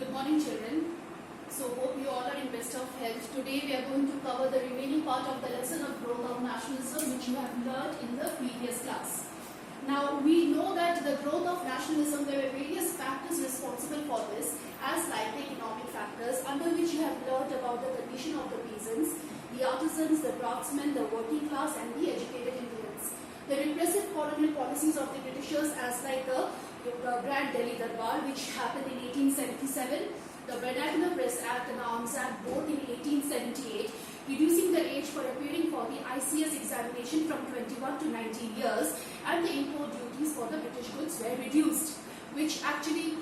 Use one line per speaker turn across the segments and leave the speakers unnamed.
Good morning, children. So hope you all are in best of health. Today we are going to cover the remaining part of the lesson of growth of nationalism, which you have learned in the previous class. Now we know that the growth of nationalism, there were various factors responsible for this, as like the economic factors, under which you have learned about the condition of the peasants, the artisans, the craftsmen, the working class, and the educated Indians. The repressive colonial policies of the Britishers, as like the Grand Delhi Darbar, which happened in 1877, the Vernacular Press Act and Arms Act, both in 1878, reducing the age for appearing for the ICSE examination from 21 to 19 years, and the import duties for the British goods were reduced, which actually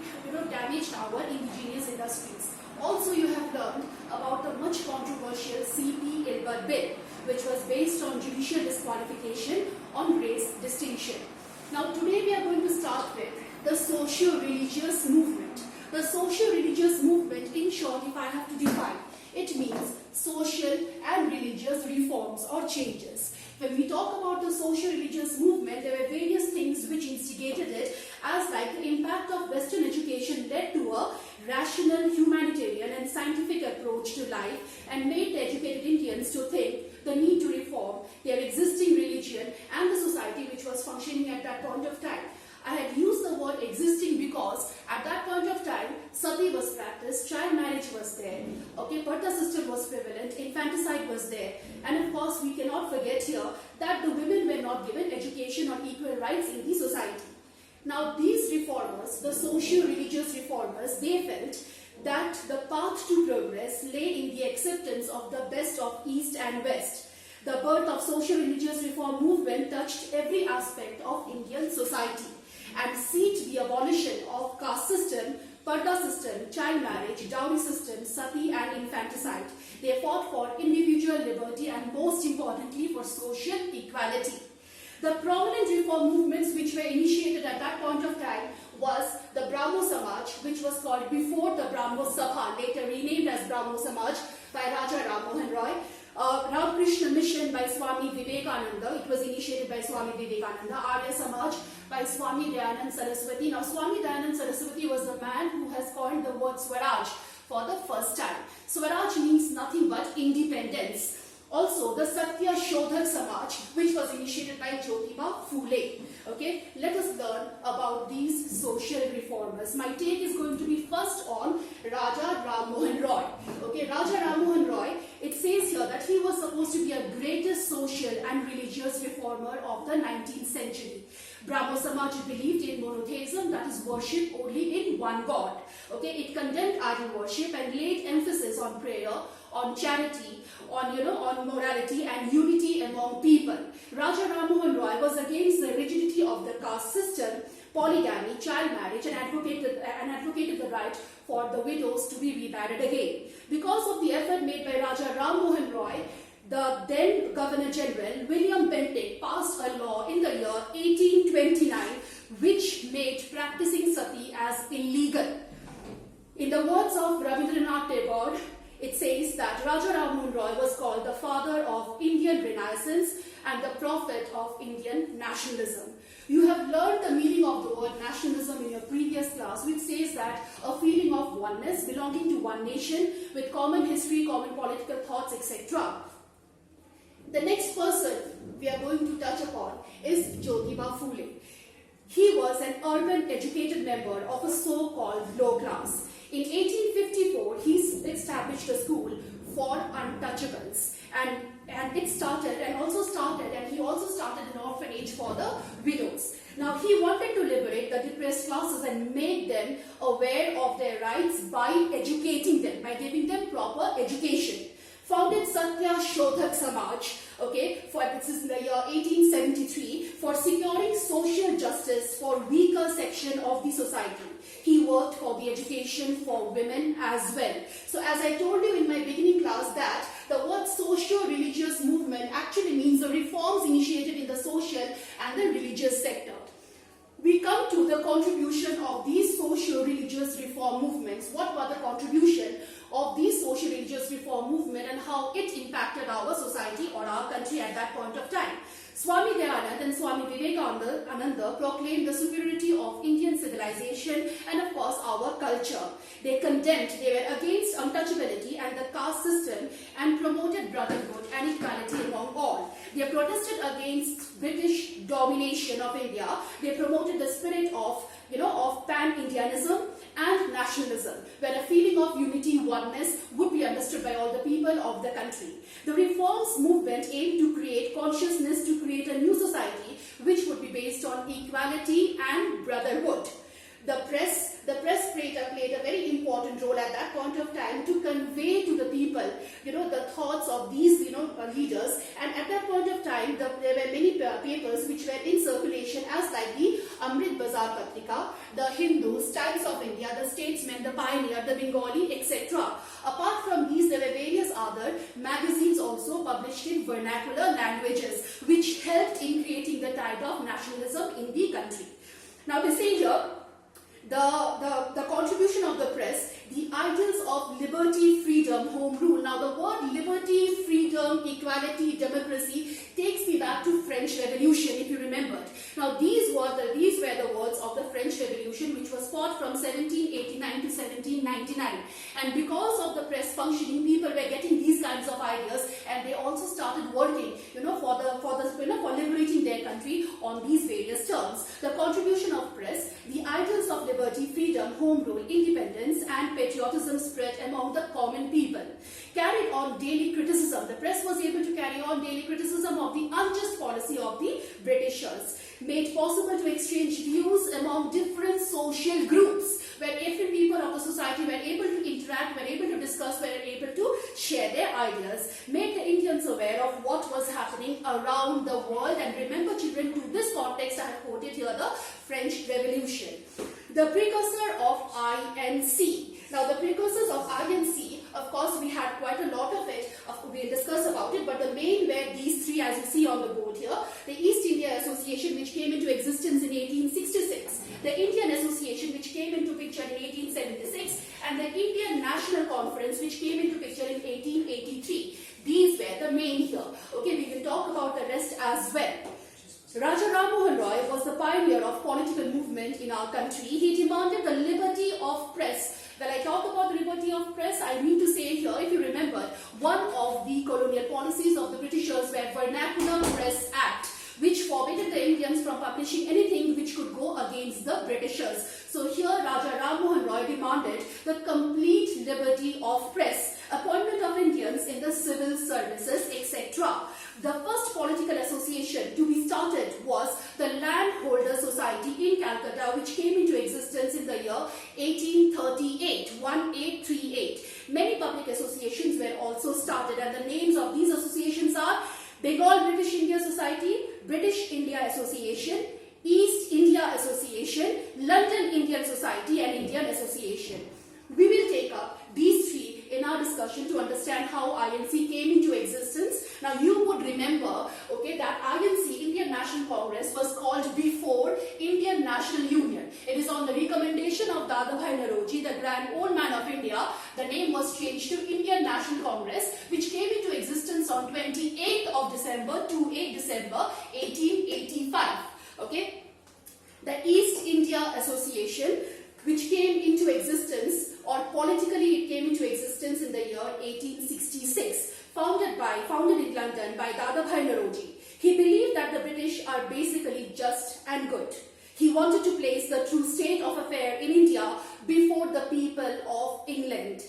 damaged our indigenous industries. Also, you have learned about the much controversial C.P. Ilbert Bill, which was based on judicial disqualification on race distinction. Now, today we are going to start with the socio-religious movement. The socio-religious movement, in short, if I have to define, it means social and religious reforms or changes. When we talk about the socio-religious movement, there were various things which instigated it, as like the impact of Western education led to a rational, humanitarian and scientific approach to life and made the educated Indians to think the need to reform their existing religion and the society which was functioning at that point of time. I had used the word existing because at that point of time, sati was practiced, child marriage was there, parda system was prevalent, infanticide was there, and of course we cannot forget here that the women were not given education or equal rights in the society. Now these reformers, the socio-religious reformers, they felt that the path to progress lay in the acceptance of the best of East and West. The birth of socio-religious reform movement touched every aspect of Indian society and seeked the abolition of caste system, parda system, child marriage, dowry system, sati and infanticide. They fought for individual liberty and most importantly for social equality. The prominent reform movements which were initiated at that point of time was the Brahmo Samaj, which was called before the Brahmo Sabha, later renamed as Brahmo Samaj by Raja Ram Mohan Roy. Ramakrishna Mission by Swami Vivekananda, it was initiated by Swami Vivekananda. Arya Samaj by Swami Dayanand Saraswati. Now Swami Dayanand Saraswati was the man who has coined the word Swaraj for the first time. Swaraj means nothing but independence. Also the Satya Shodhak Samaj, which was initiated by Jyotiba Phule. Okay, let us learn about these social reformers. My take is going to be first on Raja Ram Mohan Roy. Okay, Raja Ram Mohan Roy, it says here that he was supposed to be a greatest social and religious reformer of the 19th century. Brahmo Samaj believed in monotheism, that is worship only in one God. Okay, it condemned idol worship and laid emphasis on prayer, on charity, on morality and unity among people. Raja Ram Mohan Roy was against the rigidity of the caste system, polygamy, child marriage, and advocated the right for the widows to be remarried again. Because of the effort made by Raja Ram Mohan Roy, the then Governor General William Bentinck passed a law in the year 1829 which made practicing sati as illegal. In the words of Rabindranath Tagore, it says that Raja Ram Mohan Roy was called the father of Indian Renaissance and the prophet of Indian nationalism. You have learned the meaning of the word nationalism in your previous class, which says that a feeling of oneness, belonging to one nation with common history, common political thoughts, etc. The next person we are going to touch upon is Jyotiba Phule. He was an urban educated member of a so-called low class. In 1854, he established a school for untouchables, and he also started an orphanage for the widows. Now he wanted to liberate the depressed classes and make them aware of their rights by educating them, by giving them proper education. Founded Satya Shodhak Samaj, this is in the year 1873, for securing social justice for weaker section of the society. He worked for the education for women as well. So as I told you in my beginning class that the word socio-religious movement actually means the reforms initiated in the social and the religious sector. We come to the contribution of these socio-religious reform movements. What were the contribution of these socio-religious reform movement and how it impacted our society or our country at that point of time? Swami Dayanand and Swami Vivekananda proclaimed the superiority of Indian civilization and of course our culture. They were against untouchability and the caste system and promoted brotherhood and equality among all. They protested against British domination of India. They promoted the spirit of pan-Indianism and nationalism, where a feeling of unity, oneness would be understood by all the people of the country. The reforms movement aimed to create consciousness, to create a new society which would be based on equality and brotherhood. The press played a very important role at that point of time to convey to the people, the thoughts of these, leaders. And at that point of time, there were many papers which were in circulation, as like the Amrit Bazar Patrika, the Hindus, Times of India, the Statesman, the Pioneer, the Bengali, etc. Apart from these, there were various other magazines also published in vernacular languages, which helped in creating the tide of nationalism in the country. Now they say here, the contribution of the press, the ideals of liberty, freedom, home rule. Now the word liberty, freedom, equality, democracy takes me back to French Revolution, if you remembered. Now these were the words of the French Revolution, which was fought from 1789 to 1799. And because of the press functioning, people were getting these kinds of ideas, and they also started working, for liberating their country on these various terms. The contribution of press, the ideals of liberty, freedom, home rule, independence, and patriotism spread among the common people. Carried on daily criticism. The press was able to carry on daily criticism of the unjust policy of the Britishers. Made possible to exchange views among different social groups, where different people of the society were able to interact, were able to discuss, were able to share their ideas. Made the Indians aware of what was happening around the world. And remember, children, to this context I have quoted here the French Revolution. The precursor of INC. Now the precursors of INC, of course we had quite a lot of it, we'll discuss about it, but the main were these three, as you see on the board here. The East India Association, which came into existence in 1866, the Indian Association, which came into picture in 1876, and the Indian National Conference, which came into picture in 1883. These were the main here. Okay, we will talk about the rest as well. Raja Ram Mohan Roy was the pioneer of political movement in our country. He demanded the liberty of press. When I talk about the liberty of press, I need to say here, if you remember, one of the colonial policies of the Britishers were Vernacular Press Act, which forbade the Indians from publishing anything which could go against the Britishers. So here Raja Ram Mohan Roy demanded the complete liberty of press, appointment of Indians in the civil services, etc. The first political association to be started was the Landholder Society in Calcutta, which came into existence in the year 1838. Many public associations were also started, and the names of these associations are Bengal British India Society, British India Association, East India Association, London Indian Society, and Indian Association. We will take up these three in our discussion to understand how INC came into existence. Now you would remember, okay, that INC, Indian National Congress, was called before Indian National Union. It is on the recommendation of Dadabhai Naoroji, the Grand Old Man of India. The name was changed to Indian National Congress, which came into existence on 28th of December to 8 December 1885. Okay, the East India Association, which came into existence, or politically it came into existence in the year 1866, founded in London by Dadabhai Naoroji. He believed that the British are basically just and good. He wanted to place the true state of affair in India before the people of England.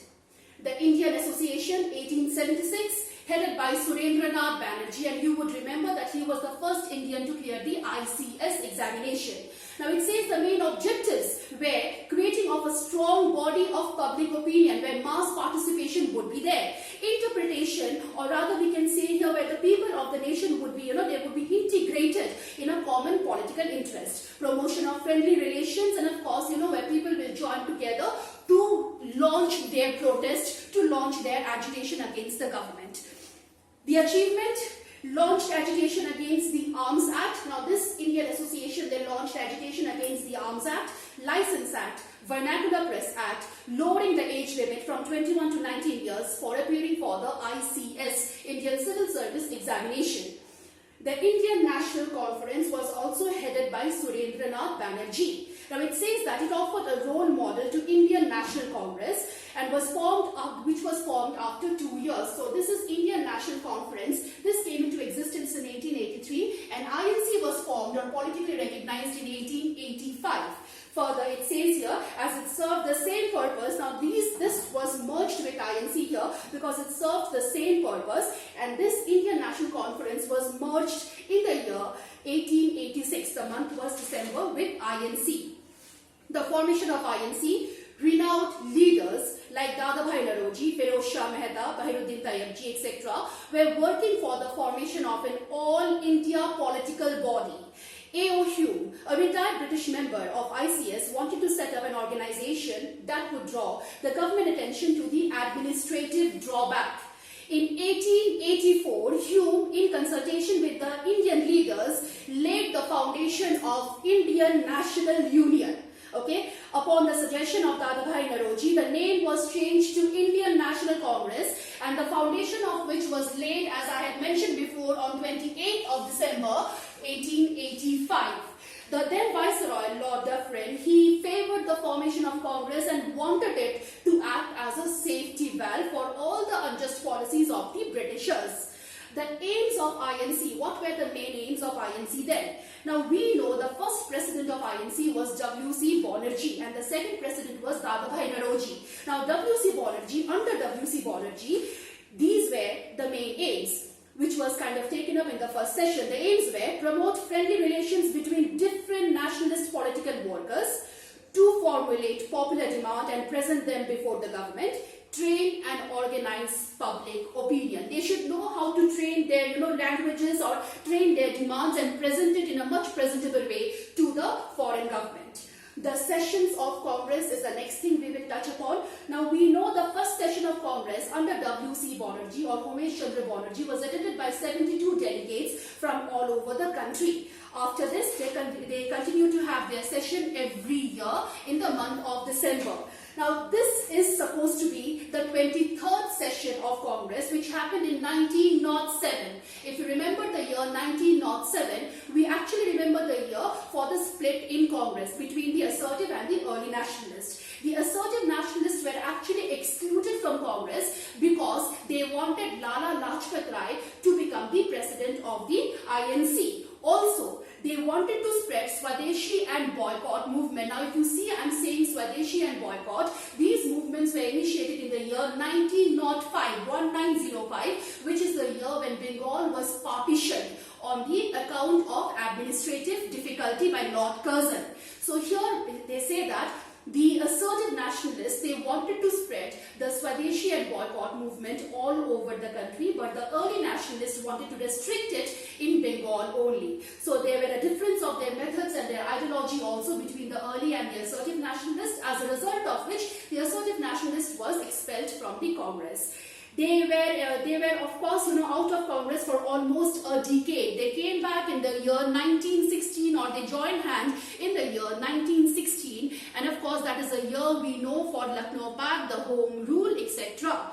The Indian Association, 1876, headed by Surendranath Banerjee, and you would remember that he was the first Indian to clear the ICSE examination. Now it says the main objectives were creating of a strong body of public opinion where mass participation would be there. Interpretation, or rather we can say here where the people of the nation would be, they would be integrated in a common political interest. Promotion of friendly relations, and of course, where people will join together to launch their protest, to launch their agitation against the government. The achievement: launched agitation against the Arms Act. Now this Indian Association, they launched agitation against the Arms Act, License Act, Vernacular Press Act, lowering the age limit from 21 to 19 years for appearing for the ICS, Indian Civil Service Examination. The Indian National Conference was also headed by Surendranath Banerjee. Now it says that it offered a role model to Indian National Congress and which was formed after 2 years. So this is Indian National Conference. This came into existence in 1883 and INC was formed or politically recognized in 1885. Further, it says here, as it served the same purpose. Now this was merged with INC here because it served the same purpose, and this Indian National Conference was merged in the year 1886. The month was December with INC. The formation of INC, renowned leaders like Dadabhai Naoroji, Feroz Shah Mehta, Bahiruddin Tayyabji, etc. were working for the formation of an all-India political body. A.O. Hume, a retired British member of ICS, wanted to set up an organization that would draw the government attention to the administrative drawback. In 1884, Hume, in consultation with the Indian leaders, laid the foundation of Indian National Union. Okay, upon the suggestion of Dadabhai Naoroji, the name was changed to Indian National Congress, and the foundation of which was laid, as I had mentioned before, on 28th of December 1885. The then Viceroy, Lord Dufferin, he favored the formation of Congress and wanted it to act as a safety valve for all the unjust policies of the Britishers. The aims of INC, what were the main aims of INC then? Now we know the first president of INC was W.C. Banerjee and the second president was Dadabhai Naoroji. Now W.C. Banerjee, under W.C. Banerjee, these were the main aims, which was kind of taken up in the first session. The aims were promote friendly relations between different nationalist political workers, to formulate popular demand and present them before the government, train and organize public opinion. They should know how to train their languages or train their demands and present it in a much presentable way to the foreign government. The sessions of Congress is the next thing we will touch upon. Now we know the first session of Congress under W.C. Banerjee or Homesh Chandra Banerjee was attended by 72 delegates from all over the country. After this, they continue to have their session every year in the month of December. Now this is supposed to be the 23rd session of Congress, which happened in 1907. If you remember the year 1907, we actually remember the year for the split in Congress between the assertive and the early nationalists. The assertive nationalists were actually excluded from Congress because they wanted Lala Lajpat Rai to become the president of the INC. Also, they wanted to spread Swadeshi and boycott movement. Now, if you see, I'm saying Swadeshi and boycott. These movements were initiated in the year 1905, which is the year when Bengal was partitioned on the account of administrative difficulty by Lord Curzon. So here they say that the assertive nationalists, they wanted to spread the Swadeshi and boycott movement all over the country, but the early nationalists wanted to restrict it in Bengal only. So there were a difference of their methods and their ideology also between the early and the assertive nationalists, as a result of which the assertive nationalist was expelled from the Congress. They were of course out of Congress for almost a decade. They came back in the year 1916, or they joined hands in the year 1916, and of course that is a year we know for Lucknow Pact, the Home Rule, etc.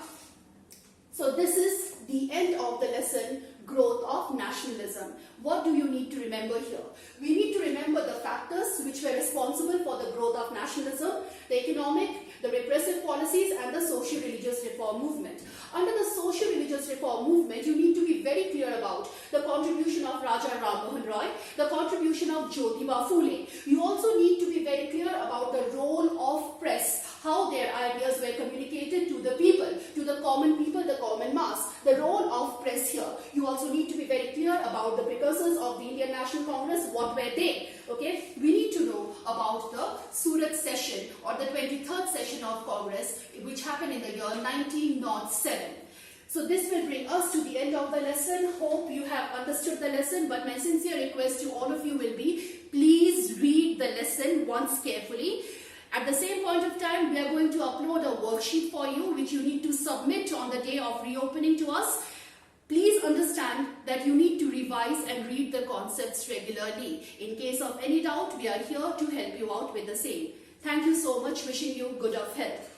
So this is the end of the lesson, growth of nationalism. What do you need to remember here? We need to remember the factors which were responsible for the growth of nationalism: the economic, the repressive policies, and the social-religious reform movement. Under the social-religious reform movement, you need to be very clear about the contribution of Raja Ram Mohan Roy, the contribution of Jyotiba Phule. You also need to be very clear about the role of press, how their ideas were communicated to the people, to the common people, the common mass. The role of press here. You also need to be very clear about the precursors of the Indian National Congress. What were they? Okay, we need to know about the Surat session, or the 23rd session of Congress, which happened in the year 1907. So this will bring us to the end of the lesson. Hope you have understood the lesson, but my sincere request to all of you will be, please read the lesson once carefully. At the same point of time, we are going to upload a worksheet for you, which you need to submit on the day of reopening to us. Please understand that you need to revise and read the concepts regularly. In case of any doubt, we are here to help you out with the same. Thank you so much. Wishing you good of health.